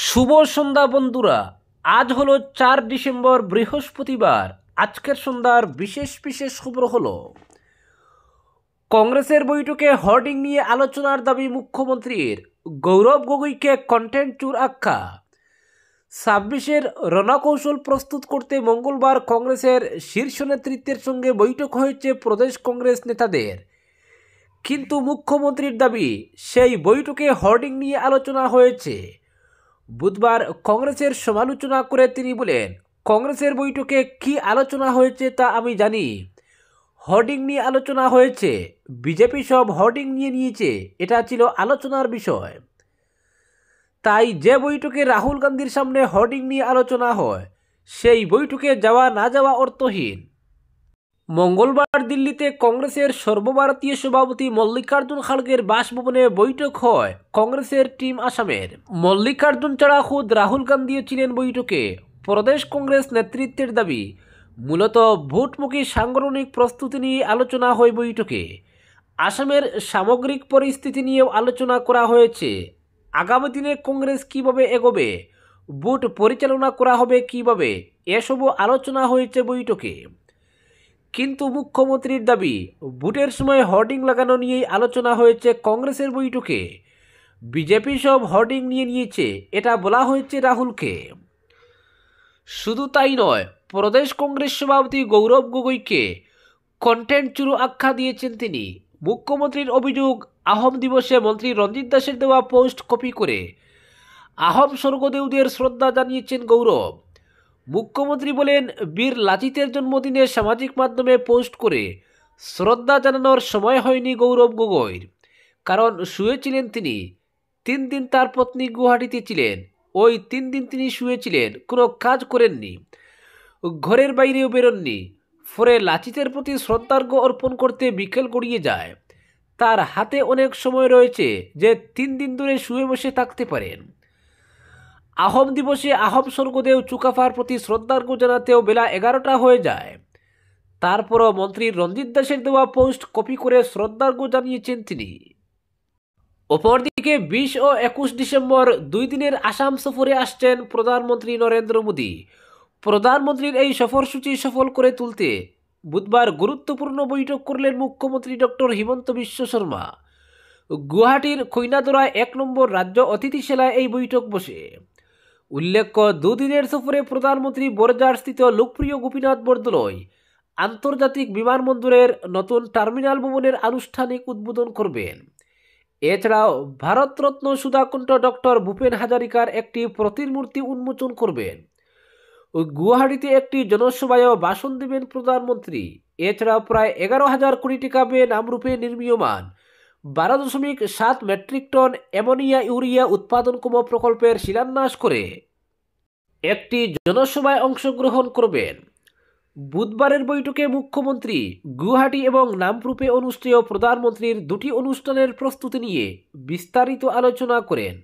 শুভ সন্ধ্যা বন্ধুরা। আজ হলো 4 ডিসেম্বর, বৃহস্পতিবার। আজকের সন্ধ্যার বিশেষ বিশেষ খবর হলো কংগ্রেসের বৈঠকে হোর্ডিং নিয়ে আলোচনার দাবি মুখ্যমন্ত্রীর, গৌরব গগৈকে কন্টেন্ট চোর আখ্যা। 26-এর রণকৌশল প্রস্তুত করতে মঙ্গলবার কংগ্রেসের শীর্ষ নেতৃত্বের সঙ্গে বৈঠক হয়েছে প্রদেশ কংগ্রেস নেতাদের, কিন্তু মুখ্যমন্ত্রীর দাবি সেই বৈঠকে হোর্ডিং নিয়ে আলোচনা হয়েছে। বুধবার কংগ্রেসের সমালোচনা করে তিনি বলেন, কংগ্রেসের বৈঠকে কি আলোচনা হয়েছে তা আমি জানি। হোর্ডিং নিয়ে আলোচনা হয়েছে, বিজেপি সব হোর্ডিং নিয়ে নিয়েছে, এটা ছিল আলোচনার বিষয়। তাই যে বৈঠকে রাহুল গান্ধীর সামনে হোর্ডিং নিয়ে আলোচনা হয়, সেই বৈঠকে যাওয়া না যাওয়া অর্থহীন। মঙ্গলবার দিল্লিতে কংগ্রেসের সর্বভারতীয় সভাপতি মল্লিকার্জুন খাড়গের বাসভবনে বৈঠক হয় কংগ্রেসের টিম আসামের। মল্লিকার্জুন ছাড়া খুদ রাহুল গান্ধীও ছিলেন বৈঠকে। প্রদেশ কংগ্রেস নেতৃত্বের দাবি, মূলত ভোটমুখী সাংগঠনিক প্রস্তুতি নিয়ে আলোচনা হয় বৈঠকে। আসামের সামগ্রিক পরিস্থিতি নিয়েও আলোচনা করা হয়েছে। আগামী দিনে কংগ্রেস কিভাবে এগোবে, ভোট পরিচালনা করা হবে কিভাবে, এসবও আলোচনা হয়েছে বৈঠকে। কিন্তু মুখ্যমন্ত্রীর দাবি, ভোটের সময় হোর্ডিং লাগানো নিয়েই আলোচনা হয়েছে কংগ্রেসের বৈঠকে। বিজেপি সব হোর্ডিং নিয়ে নিয়েছে, এটা বলা হয়েছে রাহুলকে। শুধু তাই নয়, প্রদেশ কংগ্রেস সভাপতি গৌরব গগৈকে কন্টেন্ট চুরু আখ্যা দিয়েছেন তিনি। মুখ্যমন্ত্রীর অভিযোগ, আহোম দিবসে মন্ত্রী রঞ্জিত দাসের দেওয়া পোস্ট কপি করে আহোম স্বর্গদেউদের শ্রদ্ধা জানিয়েছেন গৌরব। মুখ্যমন্ত্রী বলেন, বীর লাচিতের জন্মদিনে সামাজিক মাধ্যমে পোস্ট করে শ্রদ্ধা জানানোর সময় হয়নি গৌরব গগৈর, কারণ শুয়েছিলেন তিনি। 3 দিন তার পত্নী গুয়াহাটিতে ছিলেন, ওই 3 দিন তিনি শুয়েছিলেন, কোনো কাজ করেননি, ঘরের বাইরেও বেরোননি। ফলে লাচিতের প্রতি শ্রদ্ধার্ঘ্য অর্পণ করতে বিকেল গড়িয়ে যায়। তার হাতে অনেক সময় রয়েছে যে 3 দিন ধরে শুয়ে বসে থাকতে পারেন। আহোম দিবসে আহোম স্বর্গদেউ চুকাফার প্রতি শ্রদ্ধার্ঘ্য জানাতেও বেলা 11টা হয়ে যায়। তারপরও মন্ত্রী রঞ্জিত দাসের দেওয়া পোস্ট কপি করে শ্রদ্ধার্ঘ্য জানিয়েছেন তিনি। অপরদিকে 20 ও 21 ডিসেম্বর 2 দিনের আসাম সফরে আসছেন প্রধানমন্ত্রী নরেন্দ্র মোদী। প্রধানমন্ত্রীর এই সফরসূচি সফল করে তুলতে বুধবার গুরুত্বপূর্ণ বৈঠক করলেন মুখ্যমন্ত্রী ডক্টর হিমন্ত বিশ্ব শর্মা। গুয়াহাটির কইনাদরায় 1 নম্বর রাজ্য অতিথিশালায় এই বৈঠক বসে। উল্লেখ্য, 2 দিনের সফরে প্রধানমন্ত্রী বরজারস্থিত লোকপ্রিয় গোপীনাথ বরদলৈ আন্তর্জাতিক বিমানবন্দরের নতুন টার্মিনাল ভবনের আনুষ্ঠানিক উদ্বোধন করবেন। এছাড়াও ভারতরত্ন সুধাকণ্ঠ ডক্টর ভূপেন হাজারিকার একটি প্রতিমূর্তি উন্মোচন করবেন। গুয়াহাটিতে একটি জনসভায়ও ভাষণ দেবেন প্রধানমন্ত্রী। এছাড়াও প্রায় 11,000 কোটি টাকা ব্যয়ে নামরূপে নির্মীয়মান 12.7 মেট্রিক টন অ্যামোনিয়া ইউরিয়া উৎপাদনক্ষম প্রকল্পের শিলান্যাস করে একটি জনসভায় অংশগ্রহণ করবেন। বুধবারের বৈঠকে মুখ্যমন্ত্রী গুয়াহাটি এবং নামরূপে অনুষ্ঠেয় প্রধানমন্ত্রীর 2টি অনুষ্ঠানের প্রস্তুতি নিয়ে বিস্তারিত আলোচনা করেন।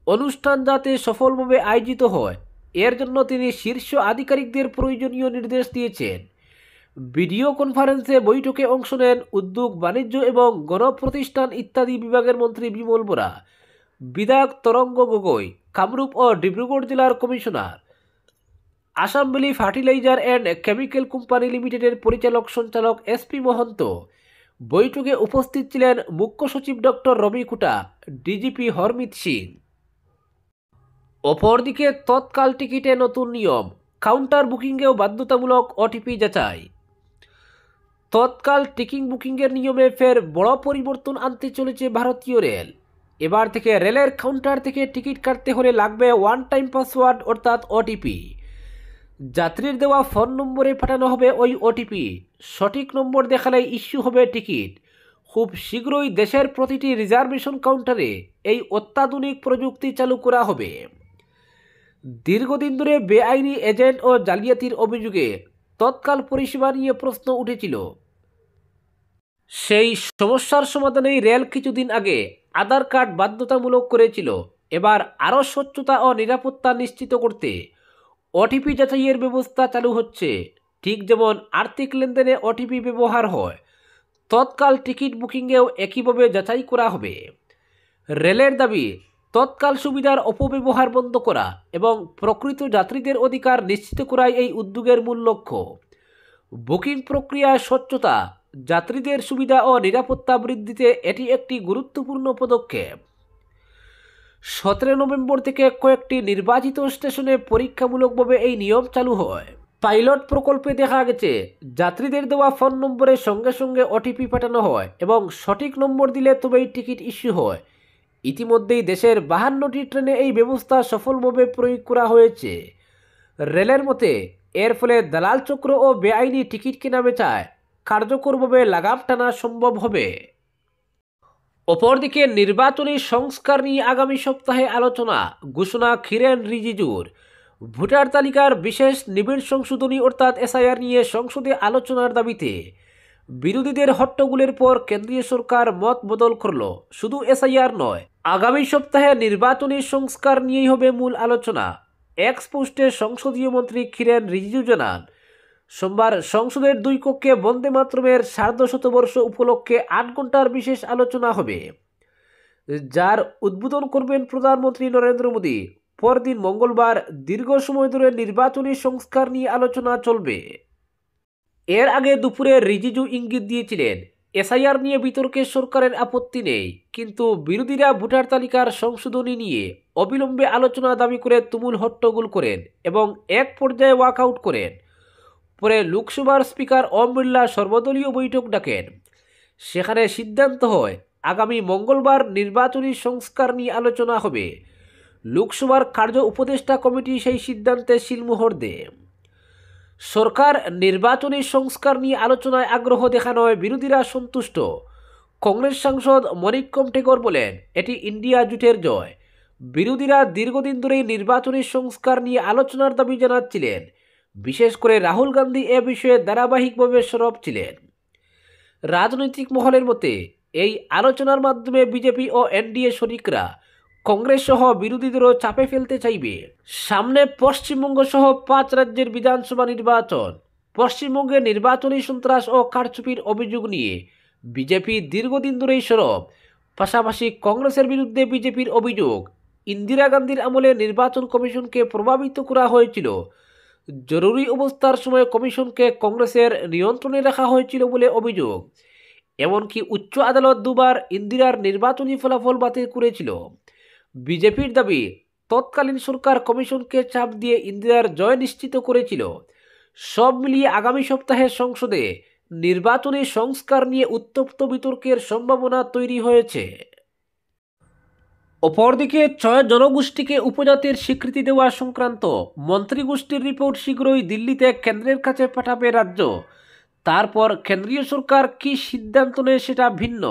অনুষ্ঠান যাতে সফলভাবে আয়োজিত হয়, এর জন্য তিনি শীর্ষ আধিকারিকদের প্রয়োজনীয় নির্দেশ দিয়েছেন। ভিডিও কনফারেন্সে বৈঠকে অংশ নেন উদ্যোগ, বাণিজ্য এবং গণপ্রতিষ্ঠান ইত্যাদি বিভাগের মন্ত্রী বিমল বোরা, বিধায়ক তরঙ্গ গগৈ, কামরূপ ও ডিব্রুগড় জেলার commissioner, Assam valley fertiliser and chemical company লিমিটেডের পরিচালক সঞ্চালক এসপি মহন্ত। বৈঠকে উপস্থিত ছিলেন মুখ্য সচিব ডক্টর রবি কুটা, ডিজিপি হরমিত সিং। অপরদিকে তৎকাল টিকিটে নতুন নিয়ম, কাউন্টার বুকিংয়েও বাধ্যতামূলক ওটিপি যাচাই। তৎকাল টিকিং বুকিংয়ের নিয়মে ফের বড় পরিবর্তন আনতে চলেছে ভারতীয় রেল। এবার থেকে রেলের কাউন্টার থেকে টিকিট কাটতে হলে লাগবে ওয়ান টাইম পাসওয়ার্ড অর্থাৎ ওটিপি। যাত্রীর দেওয়া ফোন নম্বরে পাঠানো হবে ওই ওটিপি। সঠিক নম্বর দেখালেই ইস্যু হবে টিকিট। খুব শীঘ্রই দেশের প্রতিটি রিজার্ভেশন কাউন্টারে এই অত্যাধুনিক প্রযুক্তি চালু করা হবে। দীর্ঘদিন ধরে বেআইনি এজেন্ট ও জালিয়াতির অভিযোগে তৎকাল পরিষেবা নিয়ে প্রশ্ন উঠেছিল। সেই সমস্যার সমাধানেই রেল কিছুদিন আগে আধার কার্ড বাধ্যতামূলক করেছিল। এবার আরও স্বচ্ছতা ও নিরাপত্তা নিশ্চিত করতে ওটিপি যাচাইয়ের ব্যবস্থা চালু হচ্ছে। ঠিক যেমন আর্থিক লেনদেনে ওটিপি ব্যবহার হয়, তৎকাল টিকিট বুকিংয়েও একইভাবে যাচাই করা হবে। রেলের দাবি, তৎকাল সুবিধার অপব্যবহার বন্ধ করা এবং প্রকৃত যাত্রীদের অধিকার নিশ্চিত করাই এই উদ্যোগের মূল লক্ষ্য। বুকিং প্রক্রিয়ায় স্বচ্ছতা, যাত্রীদের সুবিধা ও নিরাপত্তা বৃদ্ধিতে এটি একটি গুরুত্বপূর্ণ পদক্ষেপ। 17 নভেম্বর থেকে কয়েকটি নির্বাচিত স্টেশনে পরীক্ষামূলকভাবে এই নিয়ম চালু হয়। পাইলট প্রকল্পে দেখা গেছে যাত্রীদের দেওয়া ফোন নম্বরের সঙ্গে সঙ্গে ওটিপি পাঠানো হয় এবং সঠিক নম্বর দিলে তবেই টিকিট ইস্যু হয়। ইতিমধ্যেই দেশের 52টি ট্রেনে এই ব্যবস্থা সফলভাবে প্রয়োগ করা হয়েছে। রেলের মতে এর ফলে দালাল চক্র ও বেআইনি টিকিট কেনা বেচায় কার্যকরভাবে লাগাম টানা সম্ভব হবে। অপরদিকে নির্বাচনী সংস্কার নিয়ে আগামী সপ্তাহে আলোচনা, ঘোষণা কিরেন রিজিজুর। ভোটার তালিকার বিশেষ নিবিড় সংশোধনী অর্থাৎ এসআইআর নিয়ে সংসদে আলোচনার দাবিতে বিরোধীদের হট্টগোলের পর কেন্দ্রীয় সরকার মত বদল করল। শুধু এসআইআর নয়, আগামী সপ্তাহে নির্বাচনী সংস্কার নিয়েই হবে মূল আলোচনা। এক্স পোস্টে সংসদীয় মন্ত্রী কিরেন রিজিজু জানান, সোমবার সংসদের দুই কক্ষে বন্দে মাতরমের সার্ধশতবর্ষ উপলক্ষে 8 ঘন্টার বিশেষ আলোচনা হবে, যার উদ্বোধন করবেন প্রধানমন্ত্রী নরেন্দ্র মোদী। পরদিন মঙ্গলবার দীর্ঘ সময় ধরে নির্বাচনী সংস্কার নিয়ে আলোচনা চলবে। এর আগে দুপুরে রিজিজু ইঙ্গিত দিয়েছিলেন, এসআইআর নিয়ে বিতর্কে সরকারের আপত্তি নেই, কিন্তু বিরোধীরা ভোটার তালিকার সংশোধনী নিয়ে অবিলম্বে আলোচনা দাবি করে তুমুল হট্টগোল করেন এবং এক পর্যায়ে ওয়াকআউট করেন। পরে লোকসভার স্পিকার ওম বিড়লা সর্বদলীয় বৈঠক ডাকেন। সেখানে সিদ্ধান্ত হয় আগামী মঙ্গলবার নির্বাচনী সংস্কার নিয়ে আলোচনা হবে। লোকসভার কার্য উপদেষ্টা কমিটি সেই সিদ্ধান্তে সিলমোহর দেয়। সরকার নির্বাচনী সংস্কার নিয়ে আলোচনায় আগ্রহ দেখানোয় বিরোধীরা সন্তুষ্ট। কংগ্রেস সাংসদ মনিক্কম টেগর বলেন, এটি ইন্ডিয়া জোটের জয়। বিরোধীরা দীর্ঘদিন ধরেই নির্বাচনী সংস্কার নিয়ে আলোচনার দাবি জানাচ্ছিলেন। বিশেষ করে রাহুল গান্ধী এ বিষয়ে ধারাবাহিকভাবে সরব ছিলেন। রাজনৈতিক মহলের মতে এই আলোচনার মাধ্যমে বিজেপি ও এনডিএ শরিকরা কংগ্রেস সহ বিরোধীদেরও চাপে ফেলতে চাইবে। সামনে পশ্চিমবঙ্গ সহ 5 রাজ্যের বিধানসভা নির্বাচন। পশ্চিমবঙ্গে নির্বাচনী সন্ত্রাস ও কারচুপির অভিযোগ নিয়ে বিজেপি দীর্ঘদিন ধরেই সরব। পাশাপাশি কংগ্রেসের বিরুদ্ধে বিজেপির অভিযোগ, ইন্দিরা গান্ধীর আমলে নির্বাচন কমিশনকে প্রভাবিত করা হয়েছিল। জরুরি অবস্থার সময় কমিশনকে কংগ্রেসের নিয়ন্ত্রণে রাখা হয়েছিল বলে অভিযোগ। এমনকি উচ্চ আদালত দুবার ইন্দিরার নির্বাচনী ফলাফল বাতিল করেছিল। বিজেপির দাবি, তৎকালীন সরকার কমিশনকে চাপ দিয়ে ইন্দিরার জয় নিশ্চিত করেছিল। সব মিলিয়ে আগামী সপ্তাহে সংসদে নির্বাচনী সংস্কার নিয়ে উত্তপ্ত বিতর্কের সম্ভাবনা তৈরি হয়েছে। অপরদিকে 6 জনগোষ্ঠীকে উপজাতির স্বীকৃতি দেওয়া সংক্রান্ত মন্ত্রিগোষ্ঠীর রিপোর্ট শীঘ্রই দিল্লিতে কেন্দ্রের কাছে পাঠাবে রাজ্য। তারপর কেন্দ্রীয় সরকার কি সিদ্ধান্ত নেয় সেটা ভিন্ন,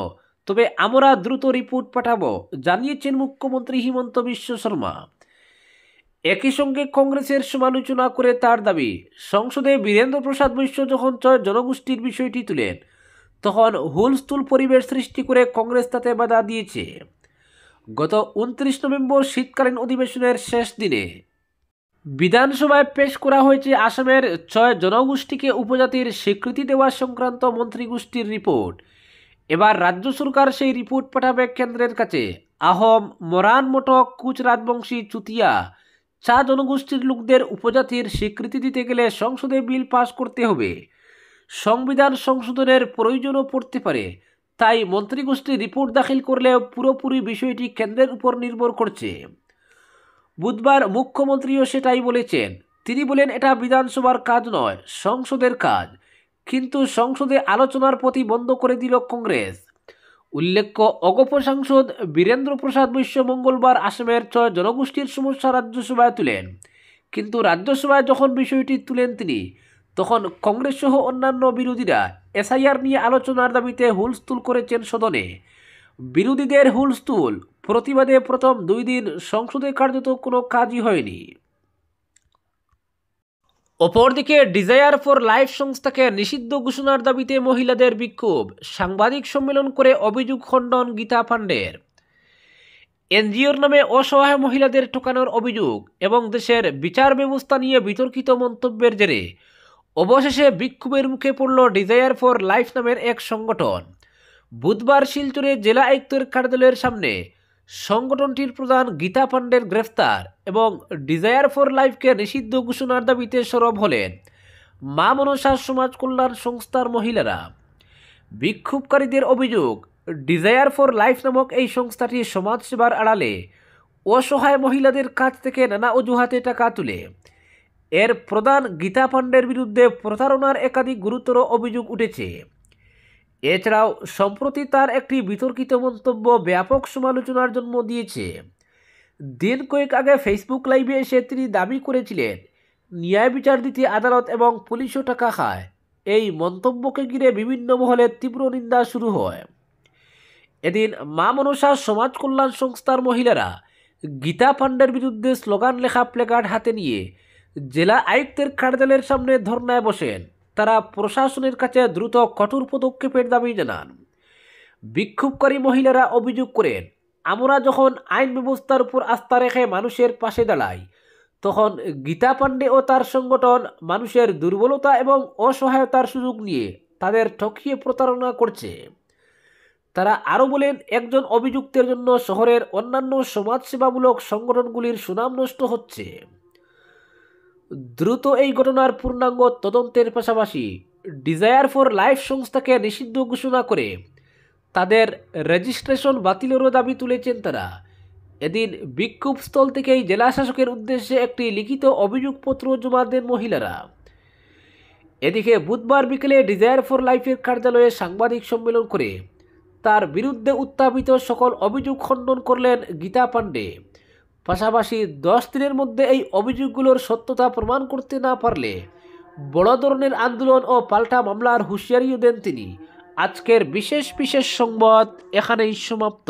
তবে আমরা দ্রুত রিপোর্ট পাঠাবো, জানিয়েছেন মুখ্যমন্ত্রী হিমন্ত বিশ্ব শর্মা। একই সঙ্গে কংগ্রেসের সমালোচনা করে তার দাবি, সংসদে বীরেন্দ্র প্রসাদ বৈশ্য যখন 6 জনগোষ্ঠীর বিষয়টি তুলেন তখন হুলস্থুল পরিবেশ সৃষ্টি করে কংগ্রেস তাতে বাধা দিয়েছে। গত 29 নভেম্বর শীতকালীন অধিবেশনের শেষ দিনে বিধানসভায় পেশ করা হয়েছে আসামের 6 জনগোষ্ঠীকে উপজাতির স্বীকৃতি দেওয়া সংক্রান্ত মন্ত্রিগোষ্ঠীর রিপোর্ট। এবার রাজ্য সরকার সেই রিপোর্ট পাঠাবে কেন্দ্রের কাছে। আহোম, মরান, মটক, কুচ রাজবংশী, চুতিয়া, 4 জনগোষ্ঠীর লোকদের উপজাতির স্বীকৃতি দিতে গেলে সংসদে বিল পাস করতে হবে। সংবিধান সংশোধনের প্রয়োজনও পড়তে পারে। তাই মন্ত্রিগোষ্ঠী রিপোর্ট দাখিল করলেও পুরোপুরি বিষয়টি কেন্দ্রের উপর নির্ভর করছে। বুধবার মুখ্যমন্ত্রীও সেটাই বলেছেন। তিনি বলেন, এটা বিধানসভার কাজ নয়, সংসদের কাজ। কিন্তু সংসদে আলোচনার পথই বন্ধ করে দিল কংগ্রেস। উল্লেখ্য, অগপ সাংসদ বীরেন্দ্র প্রসাদ বৈশ্য মঙ্গলবার আসামের 6 জনগোষ্ঠীর সমস্যা রাজ্যসভায় তুলেন। কিন্তু রাজ্যসভায় যখন বিষয়টি তুলেন তিনি, তখন কংগ্রেস সহ অন্যান্য বিরোধীরা এসআইআর নিয়ে আলোচনার দাবিতে হুলস্থুল করেছেন সদনে। বিরোধীদের হুলস্থুল প্রতিবাদে প্রথম 2 দিন সংসদে কার্যত কোনো কাজই হয়নি। অপরদিকে ডিজায়ার ফর লাইফ সংস্থাকে নিষিদ্ধ ঘোষণার দাবিতে মহিলাদের বিক্ষোভ। সাংবাদিক সম্মেলন করে অভিযোগ খণ্ডন গীতা পাণ্ডের। এনজিওর নামে অসহায় মহিলাদের ঠকানোর অভিযোগ এবং দেশের বিচার ব্যবস্থা নিয়ে বিতর্কিত মন্তব্যের জেরে অবশেষে বিক্ষোভের মুখে পড়ল ডিজায়ার ফর লাইফ নামের এক সংগঠন। বুধবার শিলচরে জেলা আয়ুক্তের কার্যালয়ের সামনে সংগঠনটির প্রধান গীতা পাণ্ডের গ্রেফতার এবং ডিজায়ার ফর লাইফকে নিষিদ্ধ ঘোষণার দাবিতে সরব হলেন মা মনসা সমাজ কল্যাণ সংস্থার মহিলারা। বিক্ষোভকারীদের অভিযোগ, ডিজায়ার ফর লাইফ নামক এই সংস্থাটি সমাজসেবার আড়ালে অসহায় মহিলাদের কাছ থেকে নানা অজুহাতে টাকা তুলে। এর প্রধান গীতা পাণ্ডের বিরুদ্ধে প্রতারণার একাধিক গুরুতর অভিযোগ উঠেছে। এছাড়াও সম্প্রতি তার একটি বিতর্কিত মন্তব্য ব্যাপক সমালোচনার জন্ম দিয়েছে। দিন কয়েক আগে ফেসবুক লাইভে এসে তিনি দাবি করেছিলেন ন্যায় বিচার দিতে আদালত এবং পুলিশও টাকা খায়। এই মন্তব্যকে ঘিরে বিভিন্ন মহলে তীব্র নিন্দা শুরু হয়। এদিন মা মনসা সমাজ কল্যাণ সংস্থার মহিলারা গীতা পাণ্ডের বিরুদ্ধে স্লোগান লেখা প্লেকার্ড হাতে নিয়ে জেলা আয়ুক্তের কার্যালয়ের সামনে ধর্নায় বসেন। তারা প্রশাসনের কাছে দ্রুত কঠোর পদক্ষেপের দাবি জানান। বিক্ষোভকারী মহিলারা অভিযোগ করেন, আমরা যখন আইন ব্যবস্থার উপর আস্থা রেখে মানুষের পাশে দাঁড়াই, তখন গীতা পাণ্ডে ও তার সংগঠন মানুষের দুর্বলতা এবং অসহায়তার সুযোগ নিয়ে তাদের ঠকিয়ে প্রতারণা করছে। তারা আরও বলেন, একজন অভিযুক্তের জন্য শহরের অন্যান্য সমাজসেবামূলক সংগঠনগুলির সুনাম নষ্ট হচ্ছে। দ্রুত এই ঘটনার পূর্ণাঙ্গ তদন্তের পাশাপাশি ডিজায়ার ফর লাইফ সংস্থাকে নিষিদ্ধ ঘোষণা করে তাদের রেজিস্ট্রেশন বাতিলেরও দাবি তুলেছেন তারা। এদিন বিক্ষোভস্থল থেকেই জেলা শাসকের উদ্দেশ্যে একটি লিখিত অভিযোগপত্র জমা দেন মহিলারা। এদিকে বুধবার বিকেলে ডিজায়ার ফর লাইফের কার্যালয়ে সাংবাদিক সম্মেলন করে তার বিরুদ্ধে উত্থাপিত সকল অভিযোগ খণ্ডন করলেন গীতা পাণ্ডে। পাশাপাশি 10 দিনের মধ্যে এই অভিযোগগুলোর সত্যতা প্রমাণ করতে না পারলে বড় ধরনের আন্দোলন ও পাল্টা মামলার হুঁশিয়ারিও দেন তিনি। আজকের বিশেষ সংবাদ এখানেই সমাপ্ত।